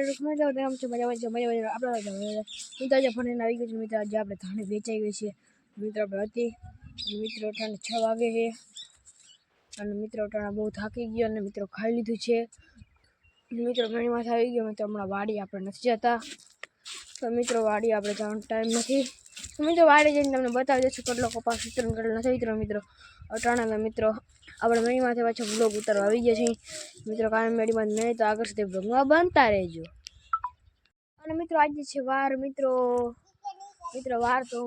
આજે ફોન આવી ગયો છે મિત્રો. આજે આપણે ધાણી વેચાઈ ગઈ છે મિત્રો. આપણે હતી મિત્રો ટાણે 6 વાગે છે અને મિત્રો ટાણા બહુ થાકી ગયો અને મિત્રો ખાઈ લીધું છે મિત્રો. ઘણી માથે આવી ગયો મિત્રો. હમણાં વાડી આપણે નથી જતા તો મિત્રો વાડી આપણે જવાનો ટાઈમ નથી તો મિત્રો વાડી જઈને તમને બતાવી દઈશું કેટલો કપાસ વિતરણ કરેલ નથી મિત્રો. અટાણાના મિત્રો આપણે મણી માથે પાછો બ્લોગ ઉતારવા આવી ગયા છીએ મિત્રો. કાયમ મેડીમાં નહીં તો આગળ સુધી બ્લોગમાં બનતા રહેજો. અને મિત્રો આજે છે વાર મિત્રો વાર તો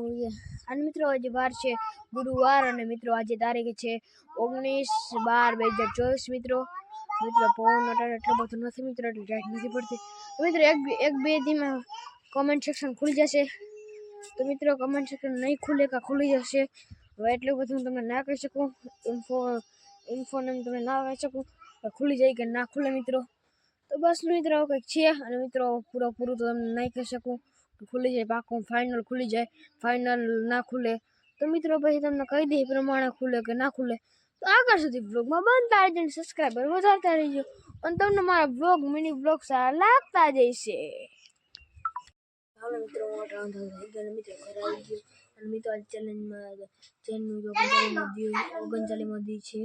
અને મિત્રો આજે વાર છે ગુરુવાર અને મિત્રો આજે તારીખ છે 19/12/2024 મિત્રો. પવન એટલો બધો નથી મિત્રો, એટલે લાઈટ નથી પડતી તો મિત્રો એક બે દીમાં કમેન્ટ સેક્શન ખુલી જશે તો મિત્રો કમેન્ટ સેક્શન નહીં ખુલે કે ખુલી જશે. હવે એટલું બધું તમને ના કહી શકું, ઇન્ફોને તમને ના કહી શકું ખુલી જાય કે ના ખુલે મિત્રો. તો બસ મિત્રો કંઈક છે અને મિત્રો પૂરું તો તમને નહીં કહી શકું. ખુલી જાય પાકું, ફાઇનલ ખુલી જાય, ફાઇનલ ના ખુલે તો મિત્રો પછી તમને કહી દે પ્રમાણે ખુલે કે ના ખુલે. તો આગળ સુધી બ્લોગમાં બનતા રહેજો અને સબસ્ક્રાઈબર વધારતા રહેજો અને તમને મારા બ્લોગ મિની બ્લોગ સારા લાગતા જશે. હાલો મિત્રો મિત્રો ઘરે આવી ગયો અને મિત્રો આજે ચેનનું 39 મોદી છે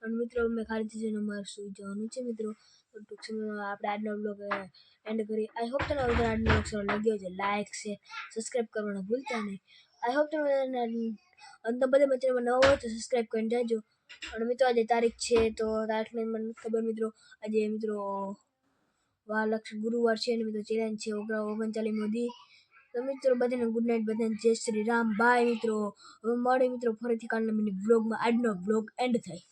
અને મિત્રો મેં ખાલી જઈને અમારે સુઈ જવાનું છે મિત્રો. ટૂંક સમયમાં આપણે આજનો બ્લોગ એન્ડ કરીએ. આઈ હોપ તમને આજનો બ્લોગ સારો લાગ્યો છે. લાઈક છે, સબસ્ક્રાઈબ કરવાનું ભૂલતા નહીં. આઈ હોપ તમે અને બધા ચેનલમાં નવા હોય તો સબસ્ક્રાઈબ કરીને જાજો. અને મિત્રો આજે તારીખ છે તો તારીખની મને ખબર મિત્રો. આજે મિત્રો ગુરુવાર છે અને મિત્રો ચેલેન્જ છે 39 મોદી. તો મિત્રો બધાને ગુડ નાઇટ, બધાને જય શ્રી રામ, બાય મિત્રો. હવે મળે મિત્રો ફરીથી કાલના મિની બ્લોગમાં. આજનો બ્લોગ એન્ડ થાય.